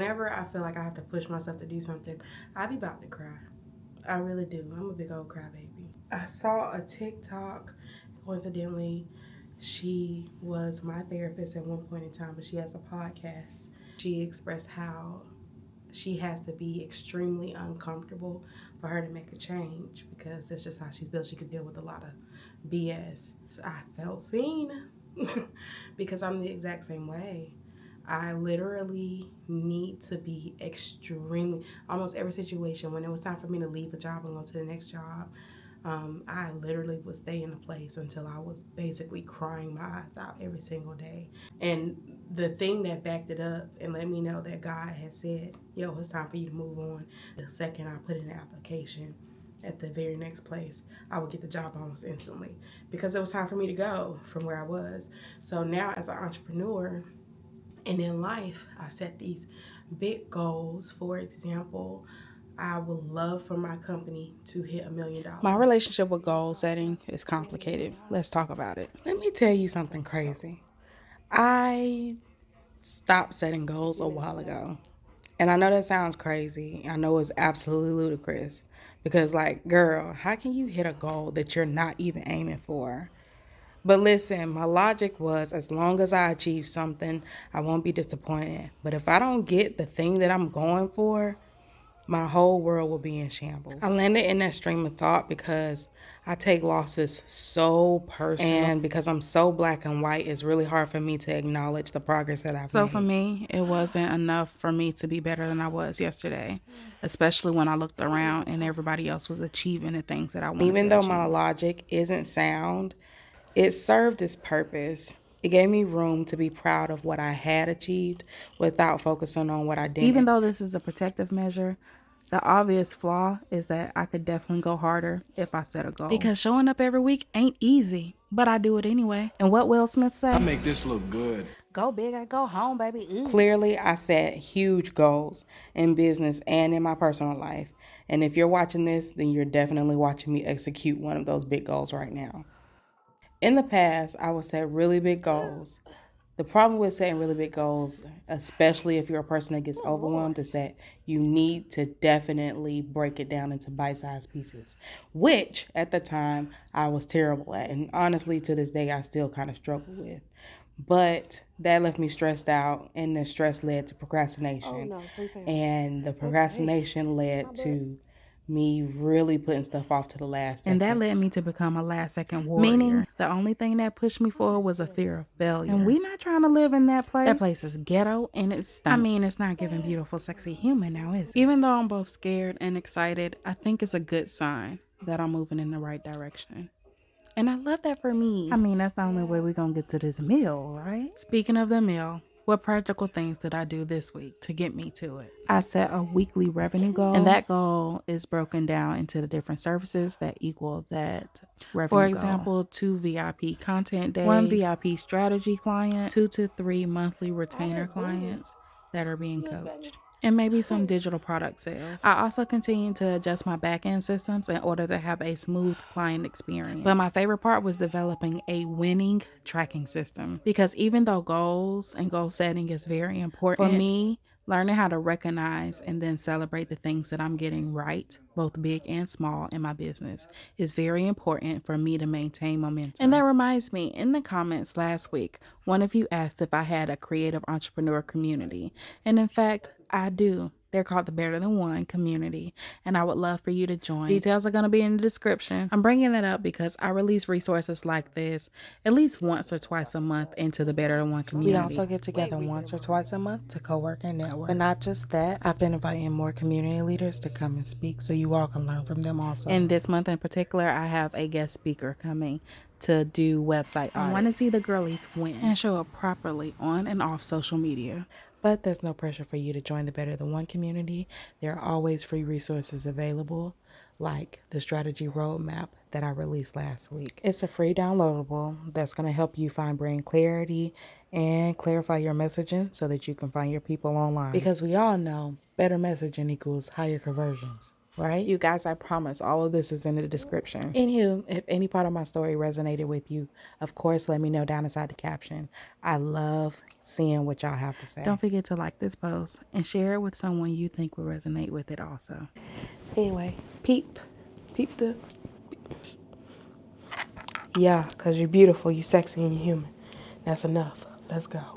whenever I feel like I have to push myself to do something, I be about to cry. I really do. I'm a big old crybaby. I saw a TikTok. Coincidentally, she was my therapist at one point in time, but she has a podcast. She expressed how she has to be extremely uncomfortable for her to make a change because that's just how she's built. She could deal with a lot of BS. I felt seen because I'm the exact same way. I literally need to be extremely, almost every situation, when it was time for me to leave a job and go to the next job, I literally would stay in a place until I was basically crying my eyes out every single day. And the thing that backed it up and let me know that God had said, yo, it's time for you to move on. The second I put in an application at the very next place, I would get the job almost instantly because it was time for me to go from where I was. So now as an entrepreneur and in life, I've set these big goals. For example, I would love for my company to hit $1 million. My relationship with goal setting is complicated. Let's talk about it. Let me tell you something crazy. I stopped setting goals a while ago. And I know that sounds crazy. I know it's absolutely ludicrous because, like, girl, how can you hit a goal that you're not even aiming for? But listen, my logic was as long as I achieve something, I won't be disappointed. But if I don't get the thing that I'm going for, my whole world will be in shambles. I landed in that stream of thought because I take losses so personal. And because I'm so black and white, it's really hard for me to acknowledge the progress that I've made. So for me, it wasn't enough for me to be better than I was yesterday, especially when I looked around and everybody else was achieving the things that I wanted to achieve. Even though my logic isn't sound, it served its purpose. It gave me room to be proud of what I had achieved without focusing on what I didn't. Even though this is a protective measure, the obvious flaw is that I could definitely go harder if I set a goal. Because showing up every week ain't easy, but I do it anyway. And what Will Smith say? I make this look good. Go big or go home, baby. Ooh. Clearly, I set huge goals in business and in my personal life. And if you're watching this, then you're definitely watching me execute one of those big goals right now. In the past, I would set really big goals. The problem with setting really big goals, especially if you're a person that gets overwhelmed, is that you need to definitely break it down into bite-sized pieces, which at the time I was terrible at. And honestly, to this day, I still kind of struggle with. But that left me stressed out, and the stress led to procrastination. And the procrastination led to me really putting stuff off to the last second. And that led me to become a last second warrior. Meaning the only thing that pushed me forward was a fear of failure. And we not trying to live in that place. That place is ghetto and it's stunk. I mean, it's not giving beautiful, sexy human now, is it? Even though I'm both scared and excited, I think it's a good sign that I'm moving in the right direction. And I love that for me. I mean, that's the only way we're going to get to this meal, right? Speaking of the meal, what practical things did I do this week to get me to it? I set a weekly revenue goal, and that goal is broken down into the different services that equal that revenue goal. For example, 2 VIP content days, 1 VIP strategy client, 2 to 3 monthly retainer clients that are being coached, and maybe some digital product sales. I also continue to adjust my back-end systems in order to have a smooth client experience. But my favorite part was developing a winning tracking system, because even though goals and goal setting is very important, for me, learning how to recognize and then celebrate the things that I'm getting right, both big and small, in my business is very important for me to maintain momentum. And that reminds me, in the comments last week, one of you asked if I had a creative entrepreneur community. And in fact, I do. They're called the Better Than One community, and I would love for you to join. Details are going to be in the description. I'm bringing that up because I release resources like this at least once or twice a month into the Better Than One community. We also get together once or twice a month to co-work and network. But not just that, I've been inviting more community leaders to come and speak so you all can learn from them also. And this month in particular, I have a guest speaker coming to do website audits. I want to see the girlies win and show up properly on and off social media. But there's no pressure for you to join the Better Than One community. There are always free resources available, like the strategy roadmap that I released last week. It's a free downloadable that's going to help you find brand clarity and clarify your messaging so that you can find your people online. Because we all know better messaging equals higher conversions. right? You guys, I promise all of this is in the description. Anywho, if any part of my story resonated with you, of course, let me know down inside the caption. I love seeing what y'all have to say. Don't forget to like this post and share it with someone you think will resonate with it also. Anyway, peep the. Yeah, because you're beautiful, you're sexy, and you're human. That's enough. Let's go.